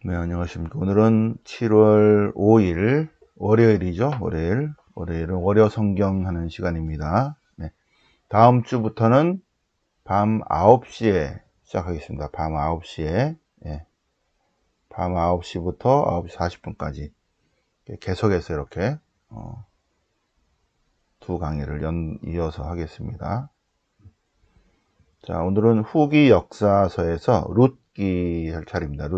네, 안녕하십니까. 오늘은 7월 5일, 월요일이죠. 월요일은 월요 성경 하는 시간입니다. 네. 다음 주부터는 밤 9시에 시작하겠습니다. 밤 9시에. 예. 밤 9시부터 9시 40분까지. 계속해서 이렇게, 두 강의를 이어서 하겠습니다. 자, 오늘은 후기 역사서에서 룻기 할 차례입니다.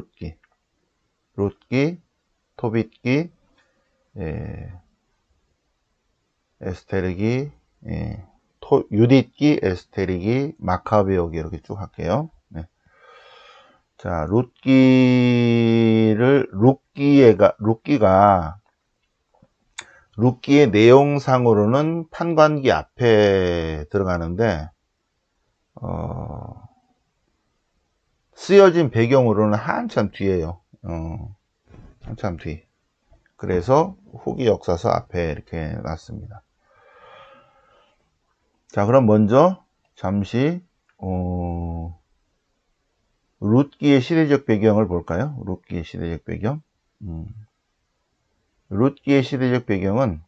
룻기, 토빗기, 에스테르기, 유딧기, 에스테르기, 마카베오기 이렇게 쭉 할게요. 네. 자, 룻기의 내용상으로는 판관기 앞에 들어가는데, 쓰여진 배경으로는 한참 뒤에요. 한참 뒤. 그래서 후기 역사서 앞에 이렇게 놨습니다. 자, 그럼 먼저 잠시 룻기의 시대적 배경을 볼까요? 룻기의 시대적 배경. 룻기의 시대적 배경은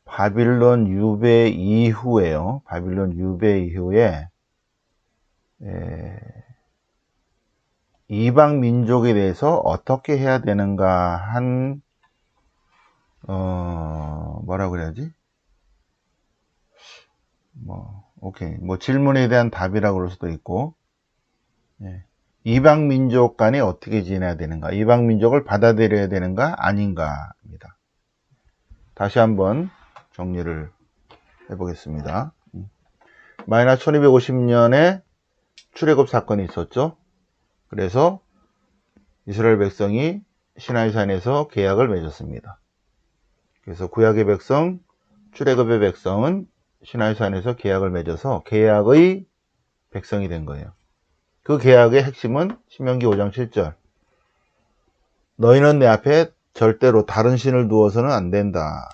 바빌론 유배 이후에요. 바빌론 유배 이후에 이방 민족에 대해서 어떻게 해야 되는가 한 뭐라고 그래야지? 질문에 대한 답이라고 그럴 수도 있고, 이방 민족 간에 어떻게 지내야 되는가, 이방 민족을 받아들여야 되는가 아닌가입니다. 다시 한번 정리를 해보겠습니다. 마이너스 1250년에 출애굽 사건이 있었죠. 그래서 이스라엘 백성이 시나이산에서 계약을 맺었습니다. 그래서 구약의 백성, 출애굽의 백성은 시나이산에서 계약을 맺어서 계약의 백성이 된 거예요. 그 계약의 핵심은 신명기 5장 7절. 너희는 내 앞에 절대로 다른 신을 두어서는 안 된다.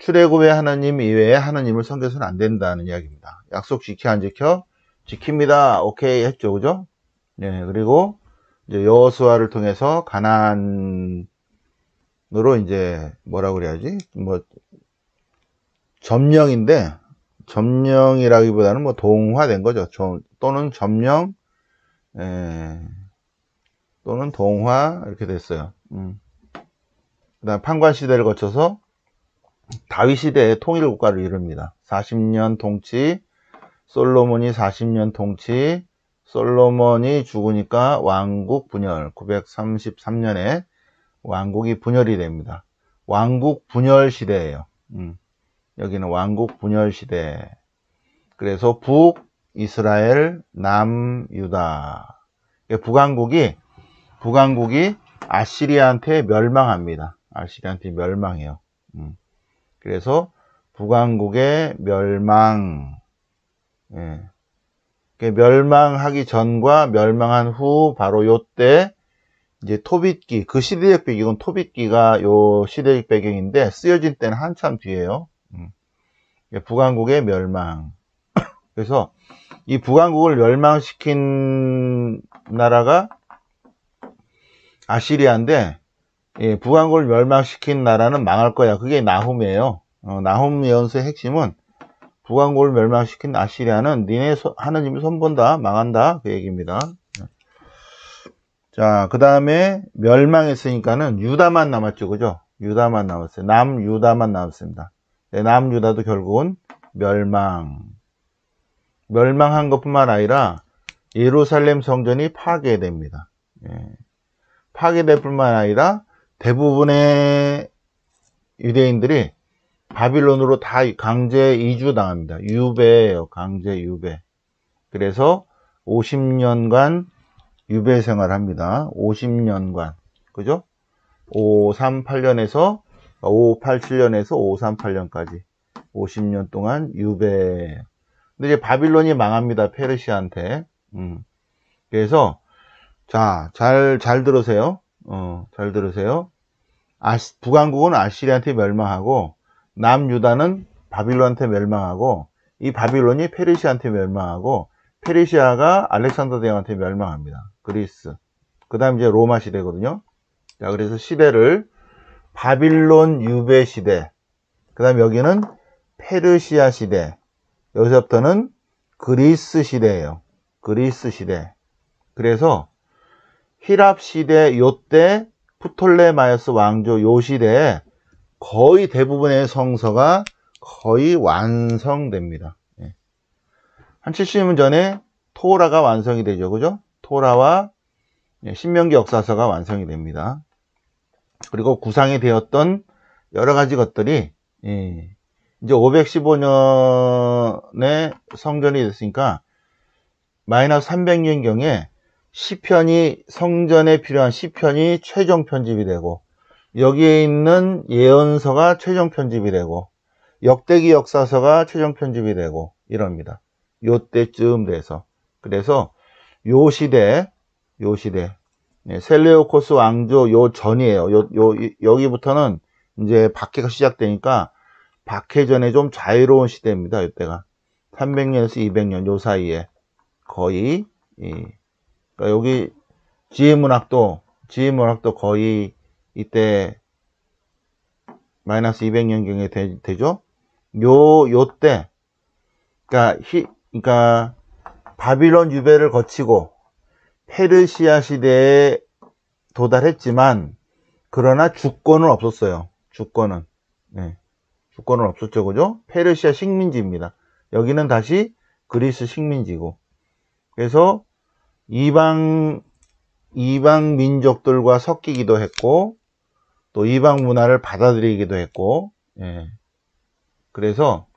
출애굽의 하나님 이외에 하나님을 섬겨서는 안 된다는 이야기입니다. 약속 지켜 안 지켜? 지킵니다. 오케이 했죠, 그죠? 네, 그리고 이제 여호수아를 통해서 가나안으로 이제 뭐라고 그래야지? 점령이라기보다는 동화된 거죠. 또는 점령, 또는 동화 이렇게 됐어요. 그다음 판관 시대를 거쳐서 다윗 시대의 통일 국가를 이룹니다. 40년 통치, 솔로몬이 40년 통치, 솔로몬이 죽으니까 왕국 분열, 933년에 왕국이 분열이 됩니다. 왕국 분열 시대예요. 여기는 왕국 분열 시대. 그래서 북이스라엘, 남유다. 북왕국이 아시리아한테 멸망합니다. 아시리아한테 멸망해요. 그래서 북왕국의 멸망. 멸망하기 전과 멸망한 후 바로 요때 이제 토빗기, 그 시대적 배경은 토빗기가 요 시대적 배경인데 쓰여진 때는 한참 뒤에요. 북왕국의 멸망. 그래서 이 북왕국을 멸망시킨 나라가 아시리아인데, 북왕국을 멸망시킨 나라는 망할 거야. 그게 나훔이에요. 나훔 예언서의 핵심은 북왕국을 멸망시킨 아시리아는 니네 하느님이 손본다, 망한다, 그 얘기입니다. 자, 그 다음에 멸망했으니까는 유다만 남았죠, 그죠? 유다만 남았어요. 남유다만 남았습니다. 남유다도 결국은 멸망한 것뿐만 아니라 예루살렘 성전이 파괴됩니다. 파괴될 뿐만 아니라 대부분의 유대인들이 바빌론으로 다 강제 이주당합니다. 유배예요. 강제 유배. 그래서 50년간 유배 생활합니다. 50년간. 그죠? 537년에서 538년까지 50년 동안 유배. 근데 이제 바빌론이 망합니다. 페르시아한테. 그래서 자, 잘 들으세요. 잘 들으세요. 북왕국은 아시리아한테 멸망하고 남유다는 바빌론한테 멸망하고 이 바빌론이 페르시아한테 멸망하고 페르시아가 알렉산더 대왕한테 멸망합니다. 그리스. 그 다음 이제 로마 시대거든요. 자, 그래서 시대를 바빌론 유배 시대, 그 다음 여기는 페르시아 시대, 여기서부터는 그리스 시대예요. 그리스 시대. 그래서 히랍 시대 요때 프톨레마이오스 왕조 요 시대에 거의 대부분의 성서가 거의 완성됩니다. 한 70년 전에 토라가 완성이 되죠. 그죠? 토라와 신명기 역사서가 완성이 됩니다. 그리고 구상이 되었던 여러 가지 것들이 이제 515년에 성전이 됐으니까 마이너스 300년경에 시편이 성전에 필요한 시편이 최종 편집이 되고 여기에 있는 예언서가 최종 편집이 되고 역대기 역사서가 최종 편집이 되고 이럽니다. 요때쯤 돼서. 그래서 요 시대 셀레우코스 왕조 요 전이에요. 여기부터는 이제 박해가 시작되니까 박해 전에 좀 자유로운 시대입니다. 이때가 300년에서 200년 요 사이에 거의 그러니까 여기 지혜문학도 거의 이때 마이너스 200년경에 되죠. 요때 그러니까 바빌론 유배를 거치고 페르시아 시대에 도달했지만 그러나 주권은 없었어요. 주권은 없었죠. 그죠? 페르시아 식민지입니다. 여기는 다시 그리스 식민지고. 그래서 이방 민족들과 섞이기도 했고 또 이방 문화를 받아들이기도 했고 그래서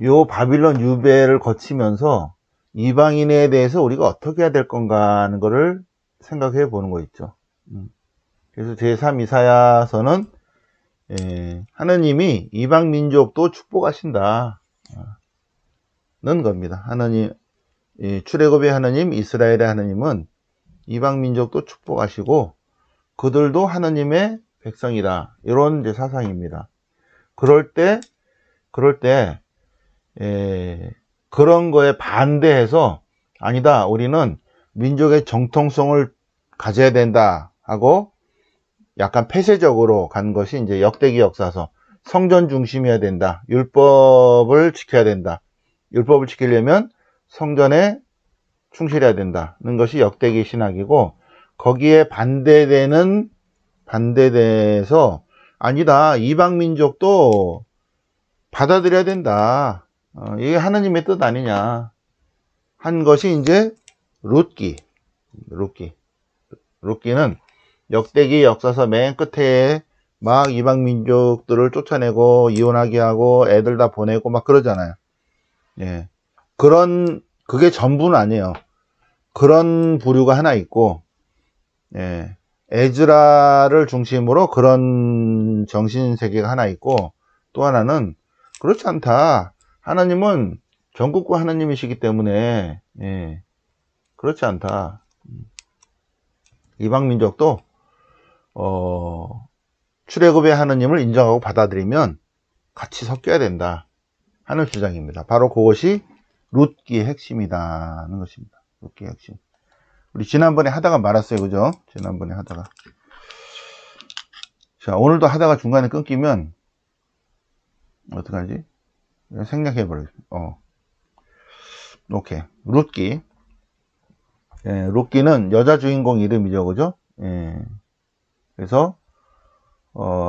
요 바빌론 유배를 거치면서 이방인에 대해서 우리가 어떻게 해야 될 건가 하는 거를 생각해 보는 거 있죠. 그래서 제3 이사야서는 하느님이 이방 민족도 축복하신다 는 겁니다. 하느님 출애굽의 하느님 이스라엘의 하느님은 이방 민족도 축복하시고 그들도 하느님의 백성이다. 이런 이제 사상입니다. 그럴 때 그런 거에 반대해서 아니다. 우리는 민족의 정통성을 가져야 된다 하고 약간 폐쇄적으로 간 것이 이제 역대기 역사서 성전 중심이어야 된다. 율법을 지켜야 된다. 율법을 지키려면 성전에 충실해야 된다는 것이 역대기 신학이고 거기에 반대돼서 아니다. 이방 민족도 받아들여야 된다. 이게 하느님의 뜻 아니냐 한 것이 이제 룻기는 역대기 역사서 맨 끝에 막 이방 민족들을 쫓아내고 이혼하게 하고 애들 다 보내고 막 그러잖아요. 그게 전부는 아니에요. 그런 부류가 하나 있고 에즈라를 중심으로 그런 정신세계가 하나 있고 또 하나는 그렇지 않다. 하나님은 전국구 하나님이시기 때문에 그렇지 않다. 이방 민족도 출애굽의 하나님을 인정하고 받아들이면 같이 섞여야 된다 하는 주장입니다. 바로 그것이 룻기의 핵심이다는 것입니다. 룻기의 핵심. 우리 지난번에 하다가 말았어요. 그죠? 지난번에 하다가. 자, 오늘도 하다가 중간에 끊기면 어떡하지? 생략해버려요. 오케이. 룻기. 룻기는 여자 주인공 이름이죠. 그죠? 그래서,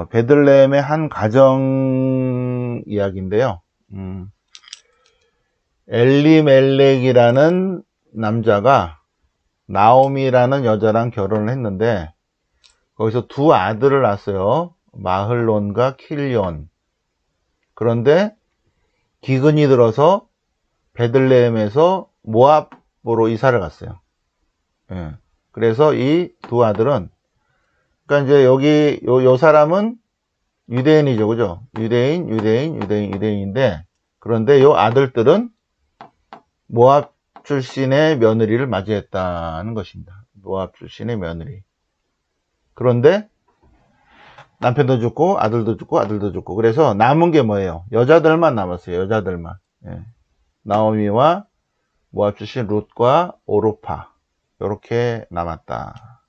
베들레헴의 한 가정 이야기인데요. 엘리멜렉이라는 남자가 나오미라는 여자랑 결혼을 했는데, 거기서 두 아들을 낳았어요. 마흘론과 킬리온. 그런데, 기근이 들어서 베들레헴에서 모압으로 이사를 갔어요. 그래서 이 두 아들은 그러니까 이제 여기 요 사람은 유대인이죠. 그죠? 유대인인데 그런데 요 아들들은 모압 출신의 며느리를 맞이했다는 것입니다. 모압 출신의 며느리. 그런데 남편도 죽고 아들도 죽고 그래서 남은 게 뭐예요? 여자들만 남았어요. 여자들만. 나오미와 모압 출신 룻과 오르파 이렇게 남았다.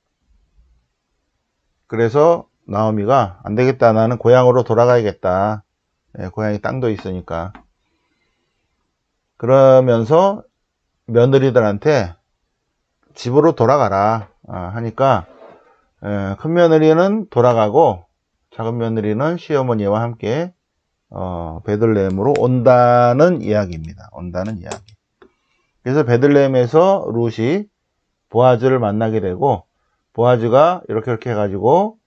그래서 나오미가 안 되겠다. 나는 고향으로 돌아가야겠다. 고향에 땅도 있으니까. 그러면서 며느리들한테 집으로 돌아가라 하니까 큰 며느리는 돌아가고 작은 며느리는 시어머니와 함께 베들레헴으로 온다는 이야기입니다. 온다는 이야기. 그래서 베들레헴에서 룻이 보아즈를 만나게 되고 보아즈가 이렇게 해가지고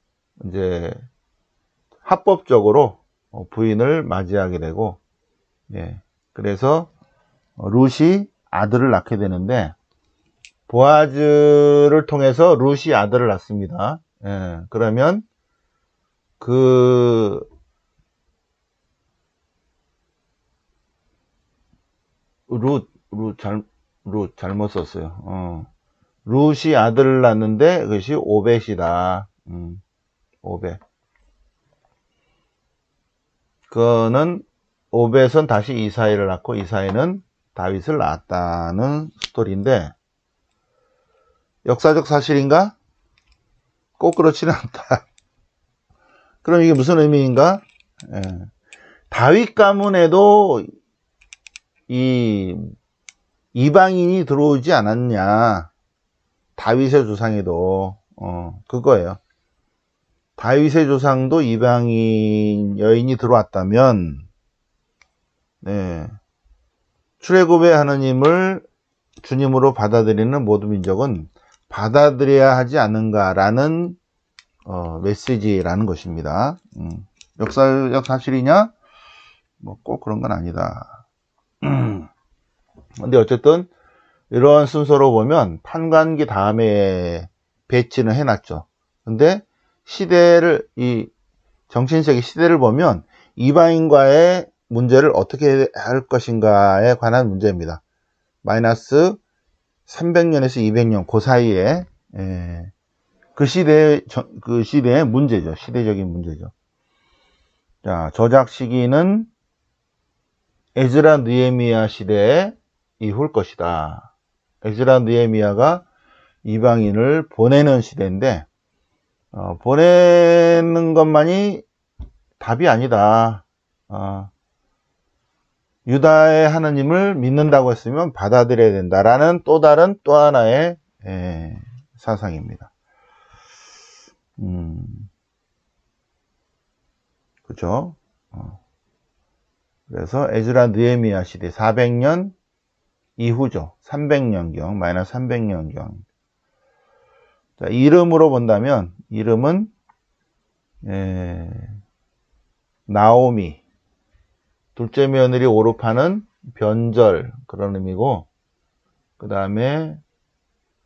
이제 합법적으로 부인을 맞이하게 되고 그래서 룻이 아들을 낳게 되는데 보아즈를 통해서 룻이 아들을 낳습니다. 그러면 룻 잘못 썼어요. 룻이 아들을 낳는데 그것이 오벳이다. 오벳. 그거는 오벳은 다시 이사이를 낳고 이사이는 다윗을 낳았다는 스토리인데 역사적 사실인가? 꼭 그렇지는 않다. 그럼 이게 무슨 의미인가? 다윗 가문에도 이 이방인이 들어오지 않았냐? 다윗의 조상에도 그거예요. 다윗의 조상도 이방인 여인이 들어왔다면 출애굽의 하느님을 주님으로 받아들이는 모든 민족은 받아들여야 하지 않는가라는 메시지라는 것입니다. 역사적 사실이냐? 뭐 꼭 그런 건 아니다. 근데 어쨌든 이러한 순서로 보면 판관기 다음에 배치는 해놨죠. 근데 이 정신세계 시대를 보면 이방인과의 문제를 어떻게 할 것인가에 관한 문제입니다. 마이너스 300년에서 200년 그 사이에 그 시대의 문제죠. 시대적인 문제죠. 자, 저작 시기는 에즈라 느헤미야 시대 이후일 것이다. 에즈라 느헤미야가 이방인을 보내는 시대인데 보내는 것만이 답이 아니다. 유다의 하나님을 믿는다고 했으면 받아들여야 된다라는 또 다른 또 하나의 사상입니다. 그죠? 그래서 에즈라 느헤미야 시대 400년 이후죠. 300년경, 마이너스 300년경. 자, 이름으로 본다면 이름은 나오미, 둘째 며느리 오르파는 변절 그런 의미고, 그 다음에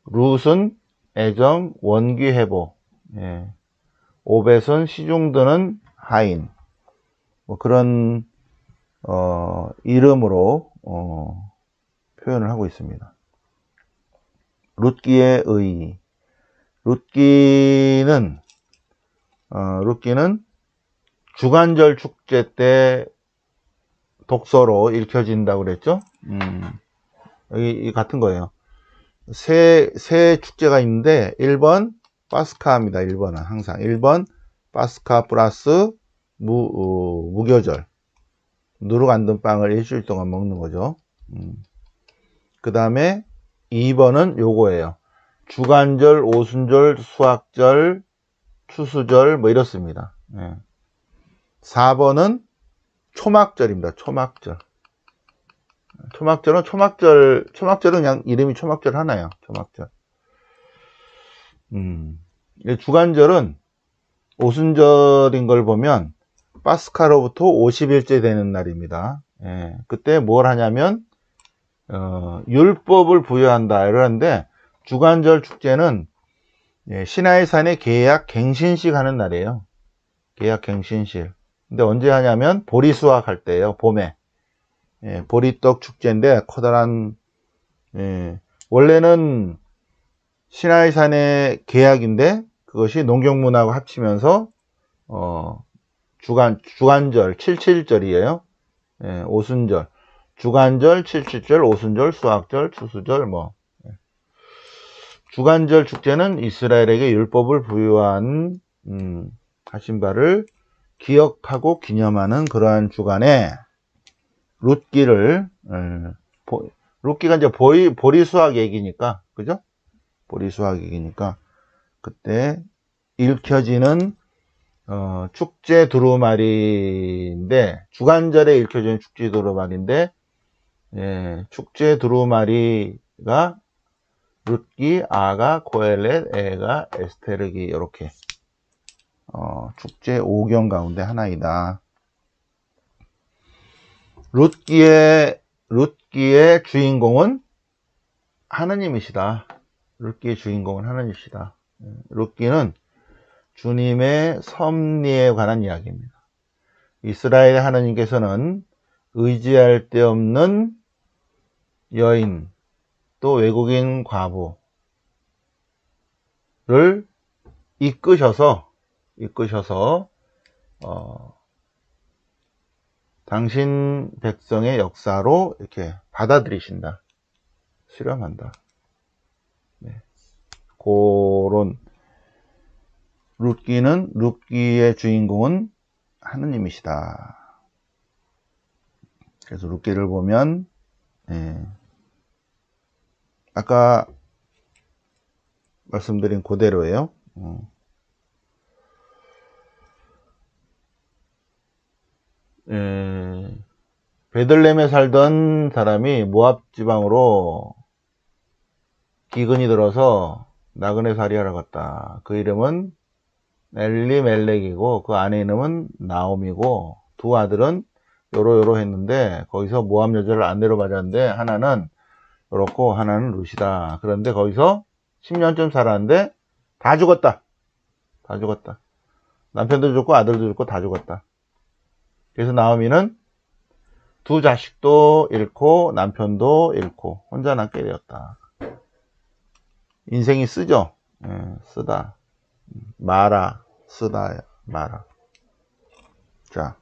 룻은 애정, 원귀 회복, 오벳은 시중드는 하인, 뭐 그런 이름으로 표현을 하고 있습니다. 룻기의 의. 룻기는 주간절 축제 때 독서로 읽혀진다고 그랬죠. 여기 같은 거예요. 세 축제가 있는데 1번 파스카입니다. 1번은 항상 1번 파스카 플러스 무교절, 누룩 안 든 빵을 일주일 동안 먹는 거죠. 그 다음에 2번은 요거예요. 주간절, 오순절, 수학절, 추수절 뭐 이렇습니다. 4번은 초막절입니다. 초막절. 초막절은 그냥 이름이 초막절 하나예요. 초막절. 주간절은 오순절인 걸 보면 파스카로부터 50일째 되는 날입니다. 그때 뭘 하냐면 율법을 부여한다 이러는데 주간절 축제는 시나이산에 계약 갱신식 하는 날이에요. 계약 갱신식. 근데 언제 하냐면 보리 수확할 때예요. 봄에. 보리떡 축제인데 커다란 원래는 시나이산의 계약인데 그것이 농경문하고 합치면서 주간절 77절이에요. 오순절. 주간절, 칠칠절, 오순절, 수학절, 추수절 뭐. 주간절 축제는 이스라엘에게 율법을 부여한 하신 바를 기억하고 기념하는 그러한 주간에 룻기를 룻기가 이제 보리수학 얘기니까 그죠? 보리수학 얘기니까 그때 읽혀지는 축제 두루마리인데 주간절에 읽혀지는 축제 두루마리인데 예, 축제 두루마리가 룻기, 아가, 고엘렛, 에가, 에스테르기 이렇게 축제 5경 가운데 하나이다. 룻기의 주인공은 하느님이시다. 룻기의 주인공은 하느님이시다. 룻기는 주님의 섭리에 관한 이야기입니다. 이스라엘 하느님께서는 의지할 데 없는 여인 또 외국인 과부를 이끄셔서 당신 백성의 역사로 이렇게 받아들이신다. 수렴한다. 네. 그런 룻기의 주인공은 하느님이시다. 그래서 룻기를 보면 아까 말씀드린 그대로예요. 베들레헴에 살던 사람이 모압 지방으로 기근이 들어서 나그네 살이하러 갔다. 그 이름은 엘리멜렉이고 그 아내 이름은 나옴이고 두 아들은 요로 했는데 거기서 모압 여자를 아내로 맞았는데 하나는 요렇고 하나는 룻이다. 그런데 거기서 10년쯤 살았는데 다 죽었다. 남편도 죽고 아들도 죽고 다 죽었다. 그래서 나오미는 두 자식도 잃고 남편도 잃고 혼자 남게 되었다. 인생이 쓰죠. 쓰다. 마라, 쓰다, 마라. 자.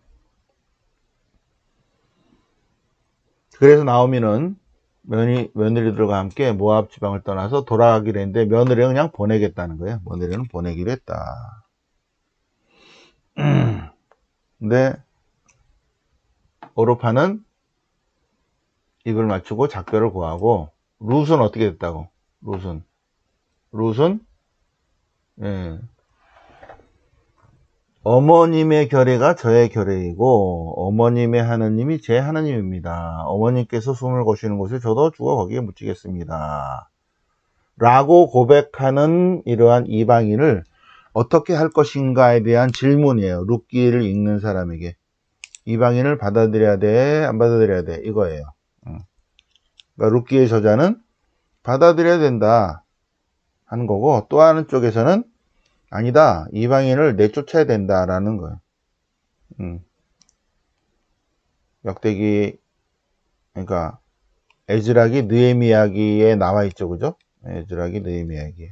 그래서 나오미는 며느리들과 함께 모압 지방을 떠나서 돌아가기로 했는데 며느리는 그냥 보내겠다는 거예요. 며느리는 보내기로 했다. 근데 오르파는 입을 맞추고 작별을 구하고 룻은 어떻게 됐다고? 룻은 어머님의 결례가 저의 결례이고 어머님의 하느님이 제 하느님입니다. 어머님께서 숨을 거시는 곳에 저도 죽어 거기에 묻히겠습니다. 라고 고백하는 이러한 이방인을 어떻게 할 것인가에 대한 질문이에요. 룻기를 읽는 사람에게. 이방인을 받아들여야 돼? 안 받아들여야 돼? 이거예요. 그러니까 룻기의 저자는 받아들여야 된다 하는 거고 또 하는 쪽에서는 아니다. 이방인을 내쫓아야 된다라는 거예요. 역대기 그러니까 에즈라기 느헤미야기에 나와 있죠. 그죠? 에즈라기 느헤미야기.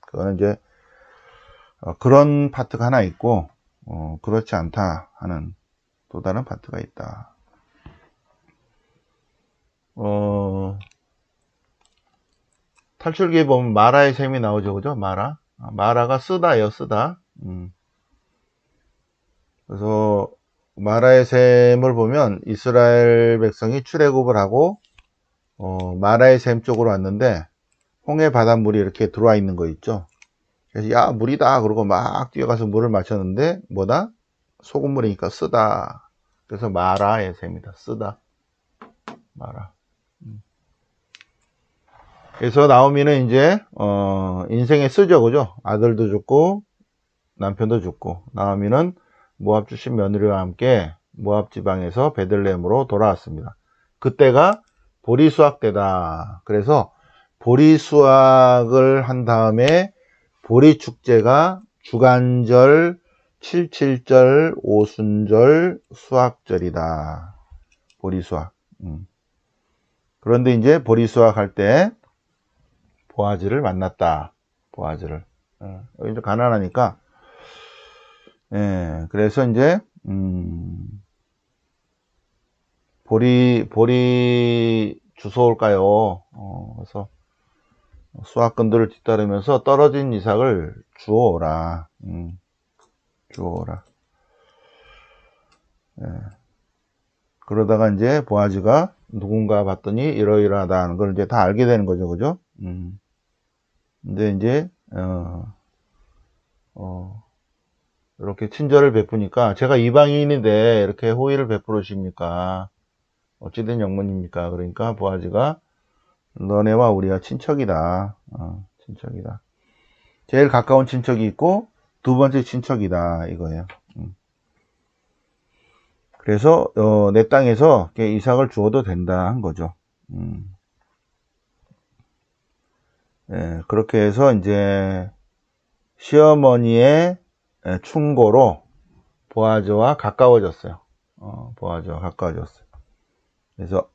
그거는 이제 그런 파트가 하나 있고 그렇지 않다 하는 또 다른 파트가 있다. 탈출기에 보면 마라의 셈이 나오죠. 그죠? 마라가 쓰다예요. 쓰다. 그래서 마라의 셈을 보면 이스라엘 백성이 출애굽을 하고 마라의 셈 쪽으로 왔는데 홍해 바닷물이 이렇게 들어와 있는 거 있죠. 그래서 야 물이다 그러고 막 뛰어가서 물을 마셨는데 뭐다? 소금물이니까 쓰다. 그래서 마라의 셈이다. 쓰다. 마라. 그래서 나오미는 이제 인생에 쓰죠. 그죠? 아들도 죽고 남편도 죽고 나오미는 모압 출신 며느리와 함께 모압 지방에서 베들레헴으로 돌아왔습니다. 그때가 보리수확 때다. 그래서 보리수확을 한 다음에 보리축제가 주간절, 칠칠절, 오순절, 수확절이다. 보리수확. 그런데 이제 보리수확 할 때 보아즈를 만났다. 보아즈를. 여기 이제 가난하니까. 그래서 이제, 볼이 주워올까요? 그래서 수학근들을 뒤따르면서 떨어진 이삭을 주워오라. 주워오라. 예. 그러다가 이제 보아즈가 누군가 봤더니 이러이러하다는 걸 이제 다 알게 되는 거죠, 그죠? 근데 이제 이렇게 친절을 베푸니까 제가 이방인인데 이렇게 호의를 베풀으십니까? 어찌된 영문입니까? 그러니까 보아즈가 너네와 우리가 친척이다. 친척이다. 제일 가까운 친척이 있고 두 번째 친척이다 이거예요. 그래서 내 땅에서 이삭을 주어도 된다 한 거죠. 예, 그렇게 해서 이제 시어머니의 충고로 보아즈와 가까워졌어요. 보아즈와 가까워졌어요. 그래서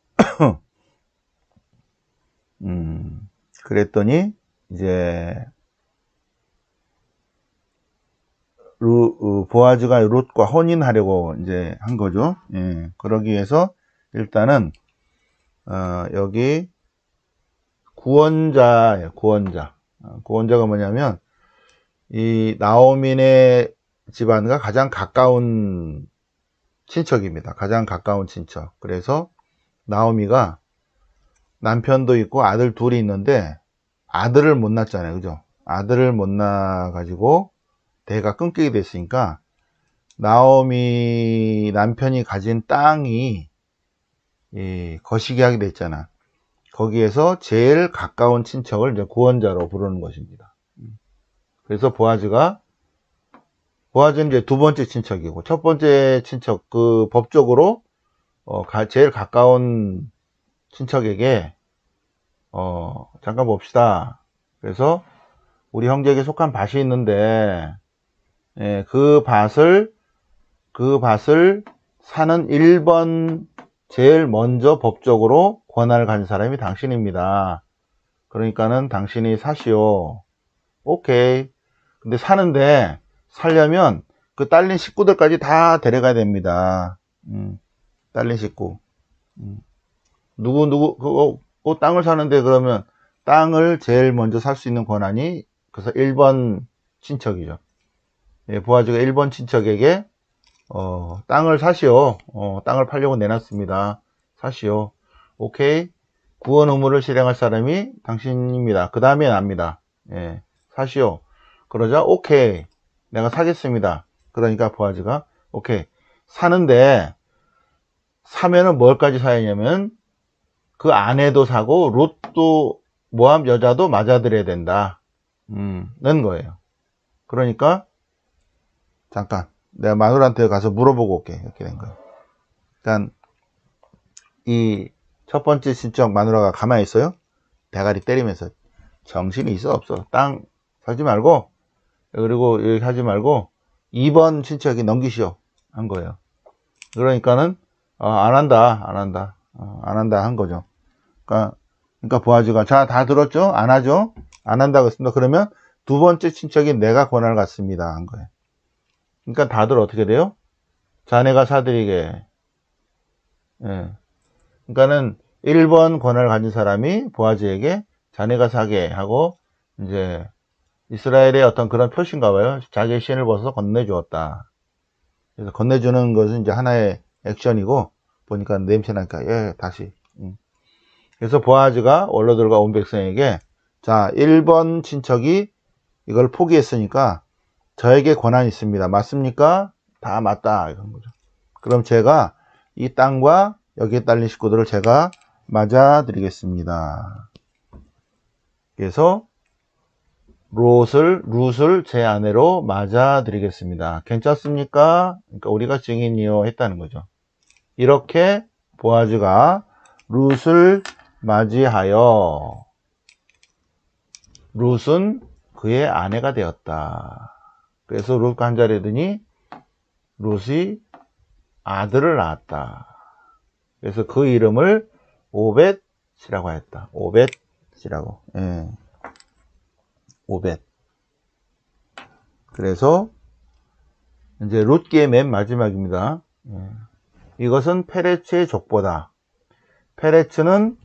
그랬더니 이제 보아즈가 룻과 혼인하려고 이제 한 거죠. 예, 그러기 위해서 일단은 여기 구원자예요. 구원자. 구원자가 뭐냐면 이 나오민의 집안과 가장 가까운 친척입니다. 가장 가까운 친척. 그래서 나오미가 남편도 있고 아들 둘이 있는데 아들을 못 낳았잖아요. 그죠? 아들을 못 낳아가지고 대가 끊기게 됐으니까 나오미 남편이 가진 땅이 거시기하게 됐잖아. 거기에서 제일 가까운 친척을 이제 구원자로 부르는 것입니다. 그래서 보아즈는 이제 두 번째 친척이고 첫 번째 친척 그 법적으로 제일 가까운 친척에게 잠깐 봅시다. 그래서 우리 형제에게 속한 밭이 있는데 예, 그 밭을 사는 1번 제일 먼저 법적으로 권한을 가진 사람이 당신입니다. 그러니까는 당신이 사시오. 오케이. 근데 살려면 그 딸린 식구들까지 다 데려가야 됩니다. 딸린 식구. 그 땅을 사는데 그러면 땅을 제일 먼저 살 수 있는 권한이 그래서 1번 친척이죠. 예, 보아즈가 1번 친척에게 땅을 사시오. 땅을 팔려고 내놨습니다. 사시오. 오케이. 구원 의무를 실행할 사람이 당신입니다. 그 다음에 납니다. 예, 사시오. 그러자 오케이. 내가 사겠습니다. 그러니까 보아즈가 오케이. 사는데 사면은 뭘까지 사야 하냐면 그 아내도 사고 롯도 모함 여자도 맞아들여야 된다. 는 거예요. 그러니까 잠깐 내가 마누라한테 가서 물어보고 올게. 이렇게 된 거예요. 그러니까 이 첫 번째 친척 마누라가 가만히 있어요. 대가리 때리면서 정신이 있어 없어. 땅 사지 말고 그리고 이렇게 하지 말고 2번 친척이 넘기시오 한 거예요. 그러니까는 안 한다 한 거죠. 그러니까 보아즈가 자 다 들었죠? 안 하죠? 안 한다고 했습니다. 그러면 두 번째 친척이 내가 권한을 갖습니다 한 거예요. 그러니까 다들 어떻게 돼요? 자네가 사드리게. 예. 그러니까는 1번 권한을 가진 사람이 보아즈에게 자네가 사게 하고 이제 이스라엘의 어떤 그런 표시인가 봐요. 자기의 신을 벗어서 건네주었다. 그래서 건네주는 것은 이제 하나의 액션이고 보니까 냄새나니까 예 다시. 그래서 보아즈가 원로들과 온 백성에게 자 1번 친척이 이걸 포기했으니까 저에게 권한이 있습니다. 맞습니까? 다 맞다 이런 거죠. 그럼 제가 이 땅과 여기에 딸린 식구들을 제가 맞아드리겠습니다. 그래서 룻을 제 아내로 맞아드리겠습니다. 괜찮습니까? 그러니까 우리가 증인이요 했다는 거죠. 이렇게 보아즈가 룻을 맞이하여 룻은 그의 아내가 되었다. 그래서 룻과 한자리더니 룻이 아들을 낳았다. 그래서 그 이름을 오벳이라고 했다. 오벳이라고. 예. 오벳. 그래서 이제 룻기의 맨 마지막입니다. 예. 이것은 페레츠의 족보다. 페레츠는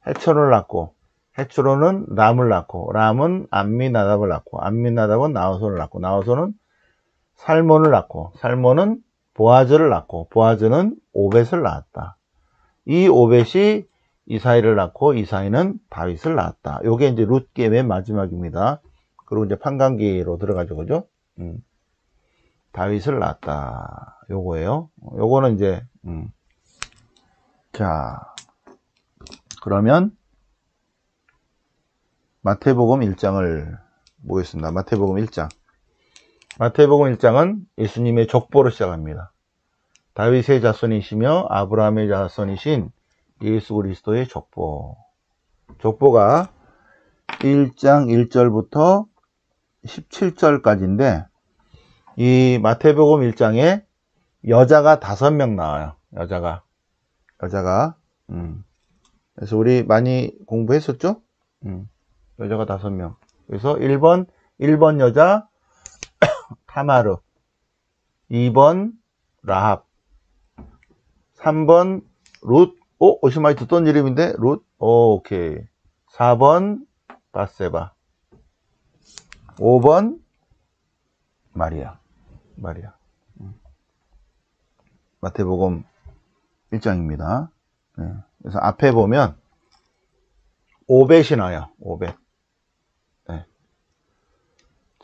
헤츠론을 낳고, 헤츠론은 람을 낳고, 람은 암미나답을 낳고, 암미나답은 나호손을 낳고, 나호손은 살몬을 낳고, 살몬은 보아즈를 낳고, 보아즈는 오벳을 낳았다. 이 오벳이 이사이를 낳고, 이사이는 다윗을 낳았다. 요게 이제 룻기의 맨 마지막입니다. 그리고 이제 판관기로 들어가죠, 그죠? 다윗을 낳았다. 요거예요. 요거는 이제, 자, 그러면 마태복음 1장을 보겠습니다. 마태복음 1장. 마태복음 1장은 예수님의 족보로 시작합니다. 다윗의 자손이시며 아브라함의 자손이신 예수 그리스도의 족보. 족보가 1장 1절부터 17절까지인데 이 마태복음 1장에 여자가 5명 나와요. 여자가. 그래서 우리 많이 공부했었죠? 여자가 5명. 그래서 1번 여자 타마르, 2번 라합, 3번 룻, 어디서 많이 듣던 이름인데? 룻, 오케이. 4번 바세바, 5번 마리아. 마태복음 1장입니다. 네. 그래서 앞에 보면 오벳이 나와요. 오벳. 네.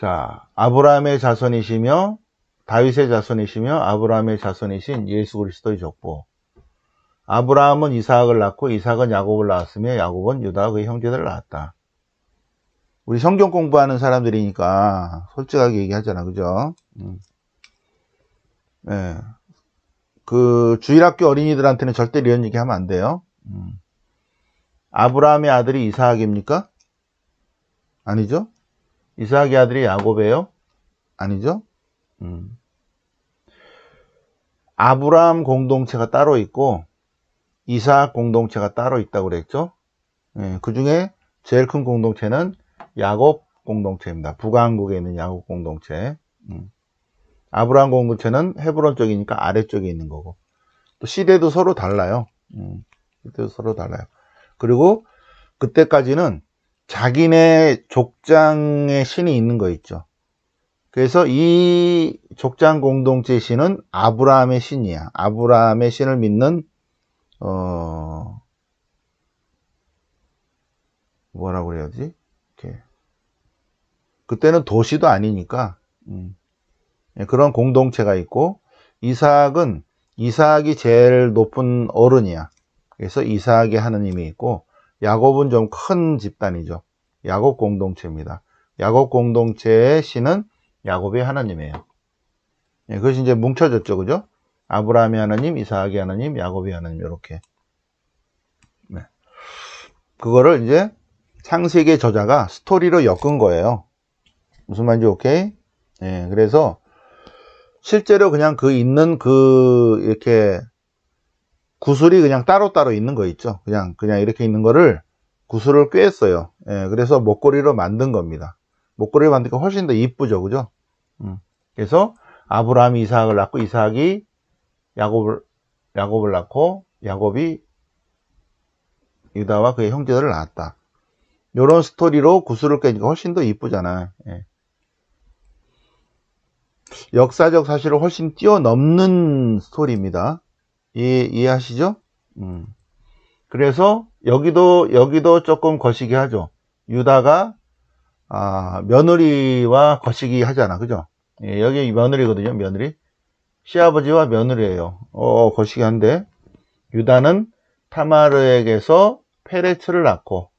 자, 아브라함의 자손이시며 다윗의 자손이시며 아브라함의 자손이신 예수 그리스도의 족보. 아브라함은 이삭을 낳고 이삭은 야곱을 낳았으며 야곱은 유다와 그의 형제들을 낳았다. 우리 성경 공부하는 사람들이니까 솔직하게 얘기하잖아, 그죠? 네. 그 주일학교 어린이들한테는 절대 이런 얘기 하면 안 돼요. 아브라함의 아들이 이삭입니까? 아니죠? 이삭의 아들이 야곱이에요? 아니죠? 아브라함 공동체가 따로 있고 이삭 공동체가 따로 있다고 그랬죠? 예, 그 중에 제일 큰 공동체는 야곱 공동체입니다. 북왕국에 있는 야곱 공동체. 아브라함 공동체는 헤브론 쪽이니까 아래쪽에 있는 거고. 또 시대도 서로 달라요. 시대도 서로 달라요. 그리고 그때까지는 자기네 족장의 신이 있는 거 있죠. 그래서 이 족장 공동체 신은 아브라함의 신이야. 아브라함의 신을 믿는 뭐라고 그래야지? 이렇게. 그때는 도시도 아니니까 그런 공동체가 있고 이삭이 제일 높은 어른이야. 그래서 이삭의 하느님이 있고 야곱은 좀 큰 집단이죠. 야곱 공동체입니다. 야곱 공동체의 신은 야곱의 하나님이에요. 그것이 이제 뭉쳐졌죠, 그죠? 아브라함의 하나님, 이삭의 하나님, 야곱의 하나님 이렇게. 네. 그거를 이제 창세기의 저자가 스토리로 엮은 거예요. 무슨 말인지 오케이? 네, 그래서 실제로 그냥 이렇게 구슬이 그냥 따로따로 있는 거 있죠. 그냥 이렇게 있는 거를 구슬을 꿰었어요. 예, 그래서 목걸이로 만든 겁니다. 목걸이를 만드니까 훨씬 더 이쁘죠, 그죠? 그래서 아브라함이 이삭을 낳고 이삭이 야곱을 낳고 야곱이 유다와 그의 형제들을 낳았다. 이런 스토리로 구슬을 꿰니까 훨씬 더 이쁘잖아요. 예. 역사적 사실을 훨씬 뛰어넘는 스토리입니다. 이해하시죠? 그래서 여기도 조금 거시기 하죠. 유다가 며느리와 거시기 하잖아, 그죠? 예, 여기 며느리거든요, 며느리. 시아버지와 며느리예요. 거시기 한데 유다는 타마르에게서 페레츠를 낳고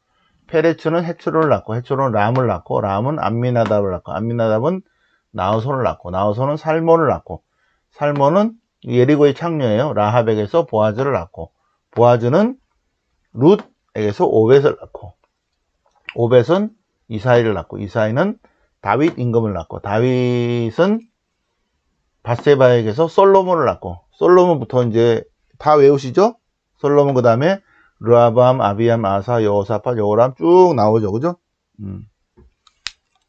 페레츠는 헤츠론을 낳고 헤츠론은 람을 낳고 람은 암미나답을 낳고 암미나답은 나호손을 낳고 나호손은 살몬을 낳고 살몬은 예리고의 창녀예요. 라합에게서 보아즈를 낳고 보아즈는 룻에게서 오벳을 낳고 오벳은 이사이를 낳고 이사이는 다윗 임금을 낳고 다윗은 바세바에게서 솔로몬을 낳고 솔로몬부터 이제 다 외우시죠? 솔로몬 그 다음에 르하밤, 아비암, 아사, 여호사밧, 여호람 쭉 나오죠, 그죠?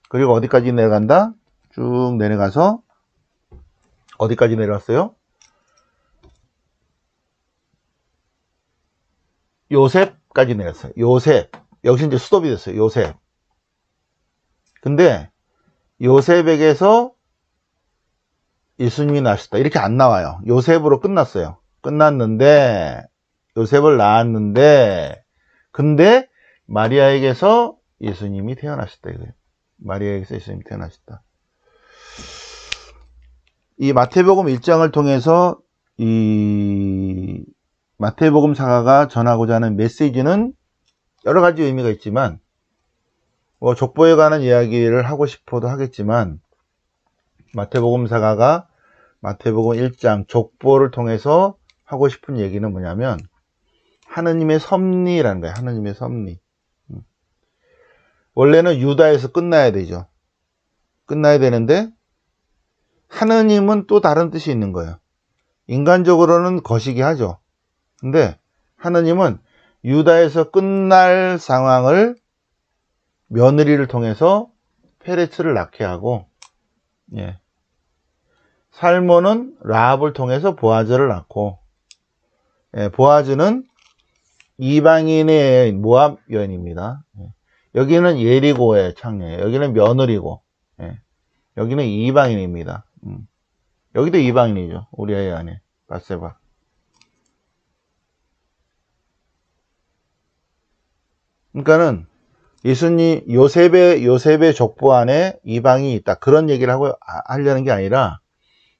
그리고 어디까지 내려간다? 쭉 내려가서 어디까지 내려왔어요? 요셉까지 내렸어요. 요셉. 역시 이제 수톱이 됐어요. 요셉. 근데 요셉에게서 예수님이 나셨다. 이렇게 안 나와요. 요셉으로 끝났어요. 끝났는데 요셉을 낳았는데 근데 마리아에게서 예수님이 태어나셨다 이거예요. 마리아에게서 예수님이 태어나셨다. 이 마태복음 1장을 통해서 이 마태복음 사가가 전하고자 하는 메시지는 여러 가지 의미가 있지만 뭐 족보에 관한 이야기를 하고 싶어도 하겠지만 마태복음 사가가 마태복음 1장 족보를 통해서 하고 싶은 얘기는 뭐냐면 하느님의 섭리라는 거예요. 하느님의 섭리. 원래는 유다에서 끝나야 되죠. 끝나야 되는데 하느님은 또 다른 뜻이 있는 거예요. 인간적으로는 거시기 하죠. 근데 하느님은 유다에서 끝날 상황을 며느리를 통해서 페레츠를 낳게 하고, 예. 살몬은 라합을 통해서 보아즈를 낳고, 예. 보아즈는 이방인의 모압 여인입니다. 예. 여기는 예리고의 창녀예요. 여기는 며느리고, 예. 여기는 이방인입니다. 여기도 이방인이죠. 우리아의 아내 밧세바. 그러니까는 예수님 요셉의 족보 안에 이방이 있다. 그런 얘기를 하려는 게 아니라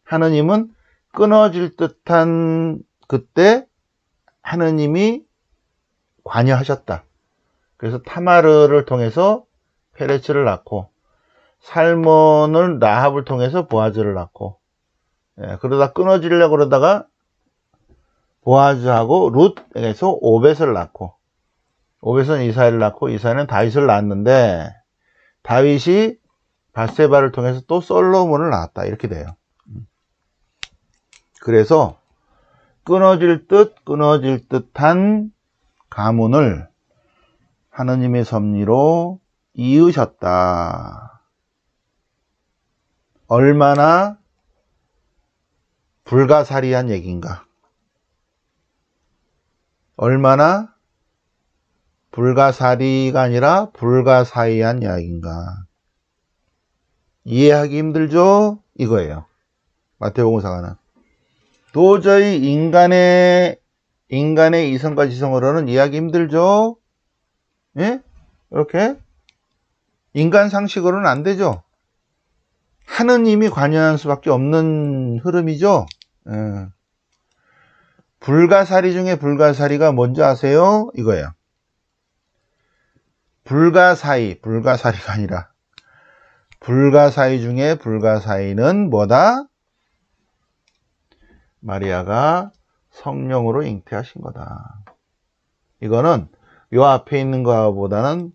하느님은 끊어질 듯한 그때 하느님이 관여하셨다. 그래서 타마르를 통해서 페레츠를 낳고 살몬을 라합을 통해서 보아즈를 낳고, 예, 그러다 끊어지려고 그러다가 보아즈하고 룻에서 오벳을 낳고, 오벳은 이사야를 낳고 이사야는 다윗을 낳았는데 다윗이 밧세바를 통해서 또 솔로몬을 낳았다. 이렇게 돼요. 그래서 끊어질 듯한 가문을 하느님의 섭리로 이으셨다. 얼마나 불가사리한 얘기인가. 얼마나 불가사리가 아니라 불가사의한 이야기인가. 이해하기 힘들죠? 이거예요. 마태복음 사가는. 도저히 인간의 이성과 지성으로는 이해하기 힘들죠? 예? 이렇게? 인간 상식으로는 안 되죠? 하느님이 관여할 수밖에 없는 흐름이죠? 예. 불가사리 중에 불가사리가 뭔지 아세요? 이거예요. 불가사리가 아니라 불가사의 중에 불가사의는 뭐다? 마리아가 성령으로 잉태하신 거다. 이거는 요 앞에 있는 거보다는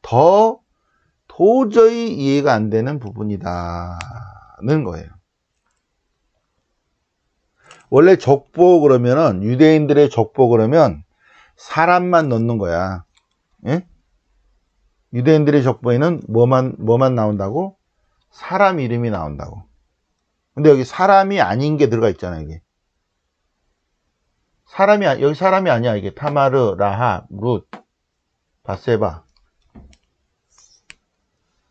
더 도저히 이해가 안 되는 부분이다는 거예요. 원래 족보 그러면은 유대인들의 족보 그러면 사람만 넣는 거야. 예? 유대인들의 족보에는 뭐만 나온다고? 사람 이름이 나온다고. 근데 여기 사람이 아닌 게 들어가 있잖아요, 이게. 여기 사람이 아니야, 이게. 타마르, 라합, 룻, 밧세바.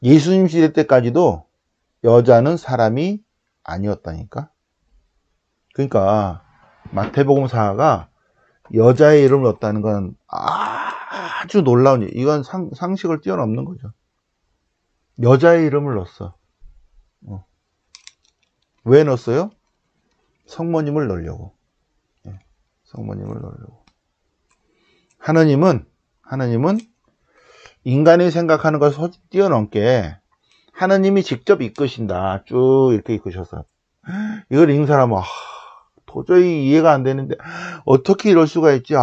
예수님 시대 때까지도 여자는 사람이 아니었다니까. 그러니까 마태복음 사가가 여자의 이름을 넣었다는 건 아주 놀라운 일. 이건 상식을 뛰어넘는 거죠. 여자의 이름을 넣었어. 왜 넣었어요? 성모님을 넣으려고. 예, 성모님을 넣으려고. 하느님은 인간이 생각하는 것을 뛰어넘게 하느님이 직접 이끄신다. 쭉 이렇게 이끄셔서. 이걸 읽는 사람은 도저히 이해가 안 되는데 어떻게 이럴 수가 있지?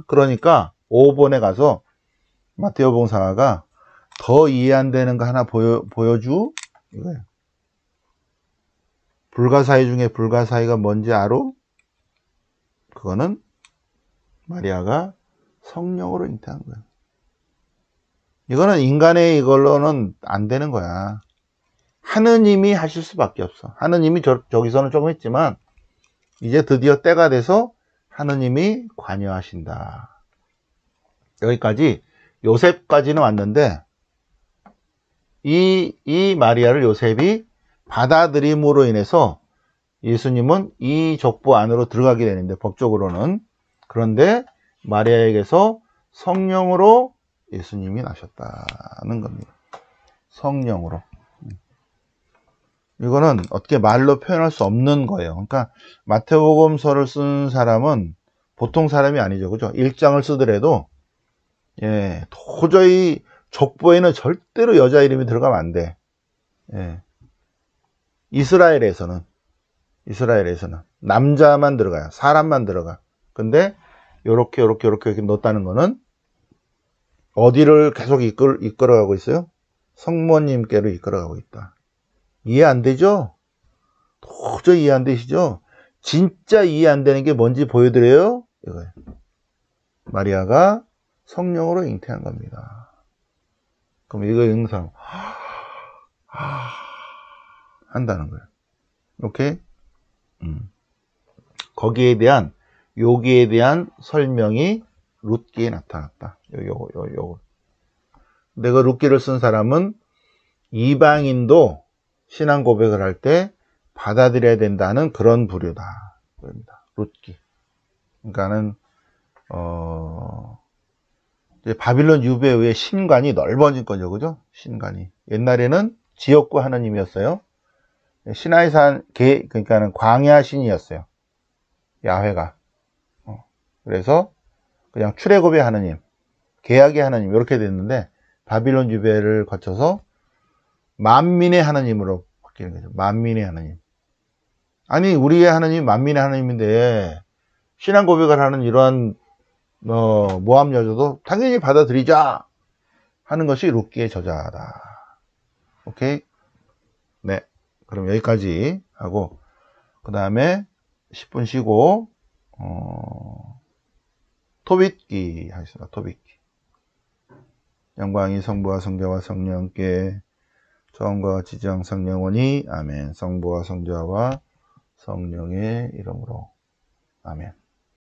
그러니까 5번에 가서 마태복음 사가가 더 이해 안 되는 거 하나 보여주? 이거예요. 불가사의 중에 불가사의가 뭔지 알아? 그거는 마리아가 성령으로 잉태한 거예요. 이거는 인간의 이걸로는 안 되는 거야. 하느님이 하실 수밖에 없어. 하느님이 저기서는 조금 했지만 이제 드디어 때가 돼서 하느님이 관여하신다. 여기까지 요셉까지는 왔는데 이 마리아를 요셉이 받아들임으로 인해서 예수님은 이 족보 안으로 들어가게 되는데 법적으로는. 그런데 마리아에게서 성령으로 예수님이 나셨다는 겁니다. 성령으로. 이거는 어떻게 말로 표현할 수 없는 거예요. 그러니까 마태복음서를 쓴 사람은 보통 사람이 아니죠. 그죠? 1장을 쓰더라도 도저히 족보에는 절대로 여자 이름이 들어가면 안 돼. 이스라엘에서는 남자만 들어가요. 사람만 들어가. 근데 요렇게 넣었다는 거는 어디를 계속 이끌어가고 있어요? 성모님께로 이끌어가고 있다. 이해 안 되죠? 도저히 이해 안 되시죠? 진짜 이해 안 되는 게 뭔지 보여드려요? 이거예요. 마리아가 성령으로 잉태한 겁니다. 그럼 이거 영상 한다는 거예요. 오케이? 여기에 대한 설명이 룻기에 나타났다. 요거. 내가 룻기를 쓴 사람은 이방인도 신앙 고백을 할 때 받아들여야 된다는 그런 부류다. 룻기. 그러니까는 이제 바빌론 유배 후에 신관이 넓어진 거죠, 그죠? 신관이. 옛날에는 지역구 하나님이었어요. 시나이산 그러니까는 광야 신이었어요. 야훼가. 그래서 그냥 출애굽의 하나님, 계약의 하나님 이렇게 됐는데 바빌론 유배를 거쳐서 만민의 하나님으로 바뀌는 거죠. 만민의 하나님. 아니 우리의 하나님이 만민의 하나님인데 신앙 고백을 하는 이러한 모함 여자도 당연히 받아들이자 하는 것이 룻기의 저자다. 오케이? 네. 그럼 여기까지 하고 그 다음에 10분 쉬고 토빗기 하겠습니다. 토빗기. 영광이 성부와 성자와 성령께 처음과 같이 항상 영원히 아멘. 성부와 성자와 성령의 이름으로 아멘.